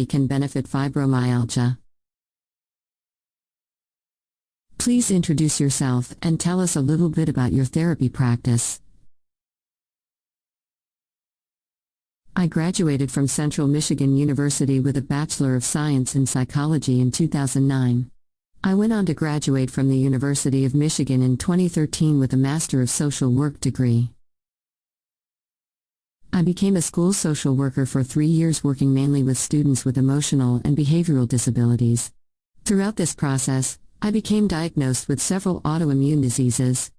can benefit fibromyalgia. Please introduce yourself and tell us a little bit about your therapy practice. I graduated from Central Michigan University with a Bachelor of Science in Psychology in 2009. I went on to graduate from the University of Michigan in 2013 with a Master of Social Work degree. I became a school social worker for 3 years, working mainly with students with emotional and behavioral disabilities. Throughout this process, I became diagnosed with several autoimmune diseases.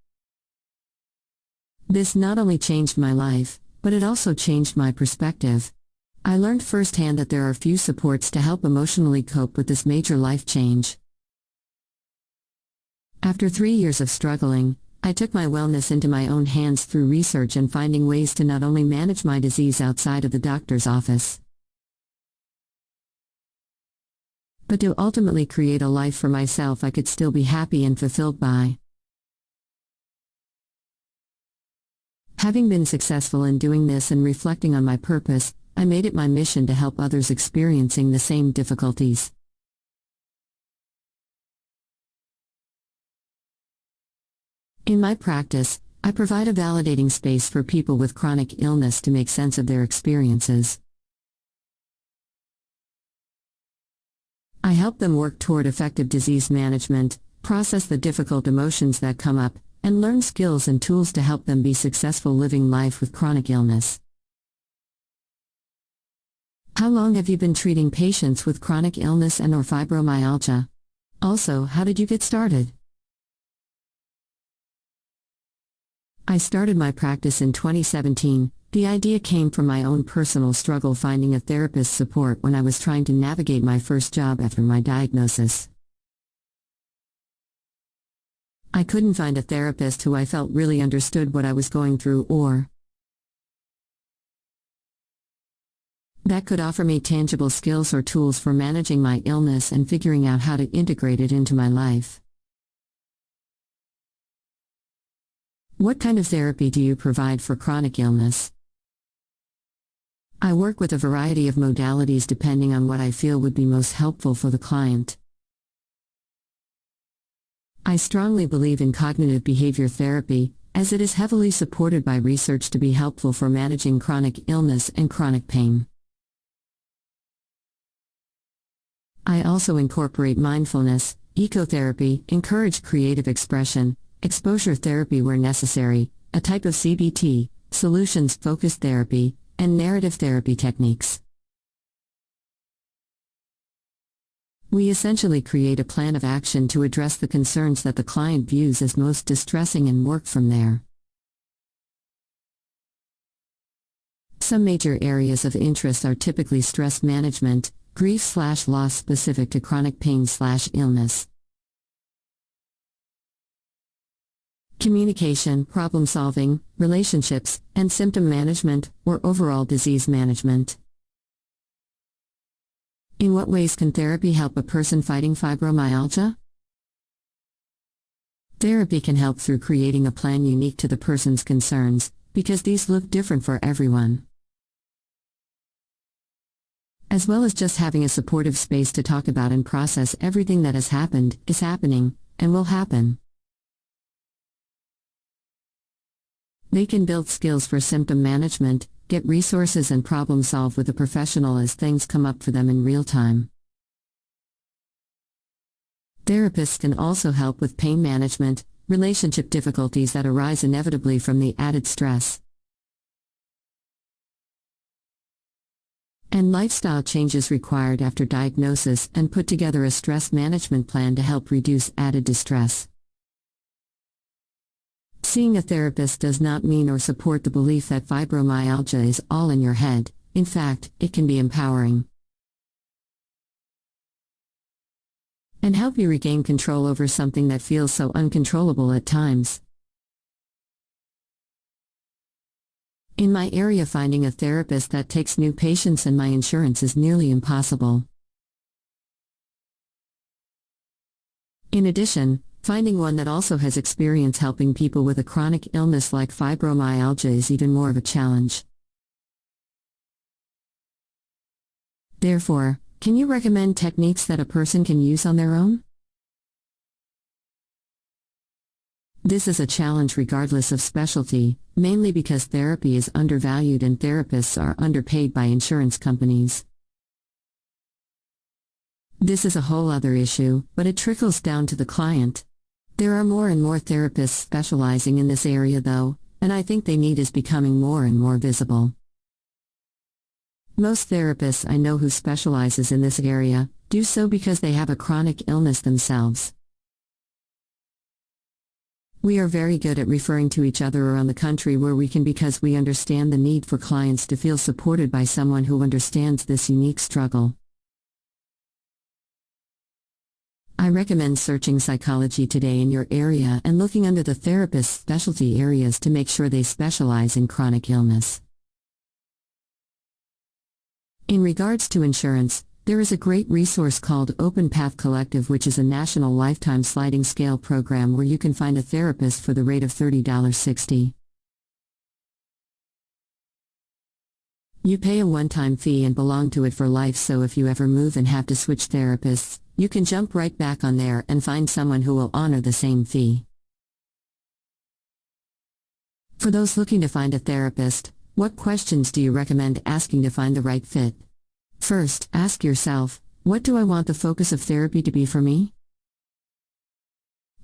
This not only changed my life, but it also changed my perspective. I learned firsthand that there are few supports to help emotionally cope with this major life change. After 3 years of struggling, I took my wellness into my own hands through research and finding ways to not only manage my disease outside of the doctor's office, but to ultimately create a life for myself I could still be happy and fulfilled by. Having been successful in doing this and reflecting on my purpose, I made it my mission to help others experiencing the same difficulties. In my practice, I provide a validating space for people with chronic illness to make sense of their experiences. I help them work toward effective disease management, process the difficult emotions that come up, and learn skills and tools to help them be successful living life with chronic illness. How long have you been treating patients with chronic illness and/or fibromyalgia? Also, how did you get started? I started my practice in 2017. The idea came from my own personal struggle finding a therapist's support when I was trying to navigate my first job after my diagnosis. I couldn't find a therapist who I felt really understood what I was going through or that could offer me tangible skills or tools for managing my illness and figuring out how to integrate it into my life. What kind of therapy do you provide for chronic illness? I work with a variety of modalities depending on what I feel would be most helpful for the client. I strongly believe in cognitive behavior therapy, as it is heavily supported by research to be helpful for managing chronic illness and chronic pain. I also incorporate mindfulness, ecotherapy, encourage creative expression, exposure therapy where necessary, a type of CBT, solutions-focused therapy, and narrative therapy techniques. We essentially create a plan of action to address the concerns that the client views as most distressing and work from there. Some major areas of interest are typically stress management, grief/loss specific to chronic pain/illness, communication, problem-solving, relationships, and symptom management, or overall disease management. In what ways can therapy help a person fighting fibromyalgia? Therapy can help through creating a plan unique to the person's concerns, because these look different for everyone. As well as just having a supportive space to talk about and process everything that has happened, is happening, and will happen. They can build skills for symptom management, get resources and problem solve with a professional as things come up for them in real time. Therapists can also help with pain management, relationship difficulties that arise inevitably from the added stress, and lifestyle changes required after diagnosis, and put together a stress management plan to help reduce added distress. Seeing a therapist does not mean or support the belief that fibromyalgia is all in your head. In fact, it can be empowering and help you regain control over something that feels so uncontrollable at times. In my area, finding a therapist that takes new patients and my insurance is nearly impossible. In addition, finding one that also has experience helping people with a chronic illness like fibromyalgia is even more of a challenge. Therefore, Can you recommend techniques that a person can use on their own? This is a challenge regardless of specialty, mainly because therapy is undervalued and therapists are underpaid by insurance companies. This is a whole other issue, but it trickles down to the client. There are more and more therapists specializing in this area though, and I think the need is becoming more and more visible. Most therapists I know who specializes in this area do so because they have a chronic illness themselves. We are very good at referring to each other around the country where we can because we understand the need for clients to feel supported by someone who understands this unique struggle. I recommend searching Psychology Today in your area and looking under the therapist's specialty areas to make sure they specialize in chronic illness. In regards to insurance, there is a great resource called Open Path Collective, which is a national lifetime sliding scale program where you can find a therapist for the rate of $30.60. You pay a one-time fee and belong to it for life, so if you ever move and have to switch therapists, you can jump right back on there and find someone who will honor the same fee. For those looking to find a therapist, what questions do you recommend asking to find the right fit? First, ask yourself, what do I want the focus of therapy to be for me?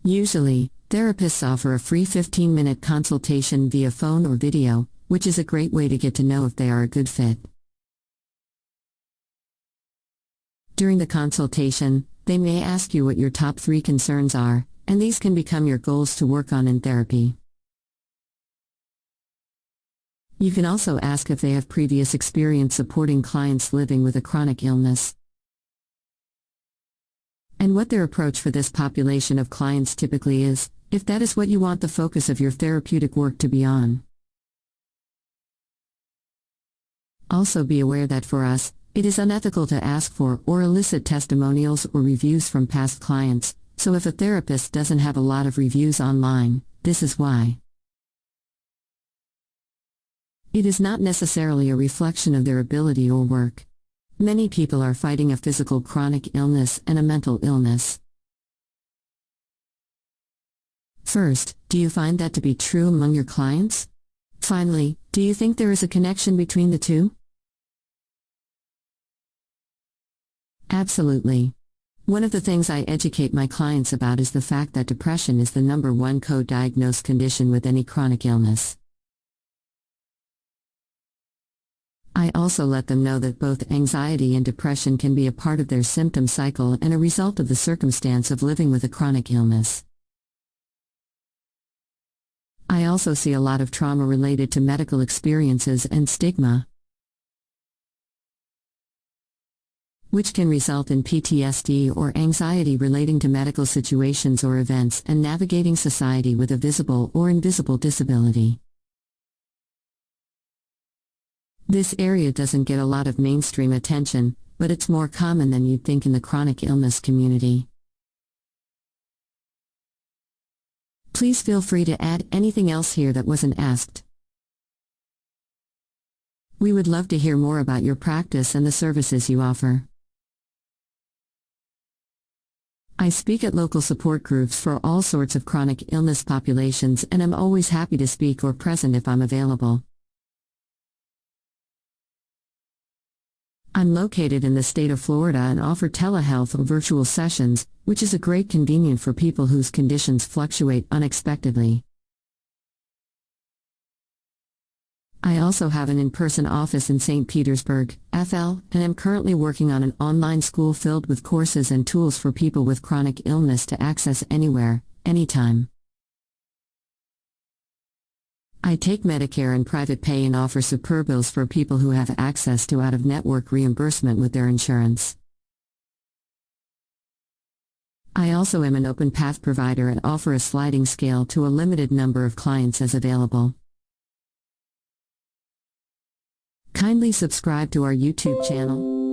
Usually, therapists offer a free 15-minute consultation via phone or video, which is a great way to get to know if they are a good fit. During the consultation, they may ask you what your top 3 concerns are, and these can become your goals to work on in therapy. You can also ask if they have previous experience supporting clients living with a chronic illness, and what their approach for this population of clients typically is, if that is what you want the focus of your therapeutic work to be on. Also be aware that for us, it is unethical to ask for or elicit testimonials or reviews from past clients, so if a therapist doesn't have a lot of reviews online, this is why. It is not necessarily a reflection of their ability or work. Many people are fighting a physical chronic illness and a mental illness. First, do you find that to be true among your clients? Finally, do you think there is a connection between the two? Absolutely. One of the things I educate my clients about is the fact that depression is the #1 co-diagnosed condition with any chronic illness. I also let them know that both anxiety and depression can be a part of their symptom cycle and a result of the circumstance of living with a chronic illness. I also see a lot of trauma related to medical experiences and stigma, which can result in PTSD or anxiety relating to medical situations or events and navigating society with a visible or invisible disability. This area doesn't get a lot of mainstream attention, but it's more common than you'd think in the chronic illness community. Please feel free to add anything else here that wasn't asked. We would love to hear more about your practice and the services you offer. I speak at local support groups for all sorts of chronic illness populations, and I'm always happy to speak or present if I'm available. I'm located in the state of Florida and offer telehealth or virtual sessions, which is a great convenience for people whose conditions fluctuate unexpectedly. I also have an in-person office in St. Petersburg, FL, and am currently working on an online school filled with courses and tools for people with chronic illness to access anywhere, anytime. I take Medicare and private pay and offer super bills for people who have access to out-of-network reimbursement with their insurance. I also am an open path provider and offer a sliding scale to a limited number of clients as available. Kindly subscribe to our YouTube channel.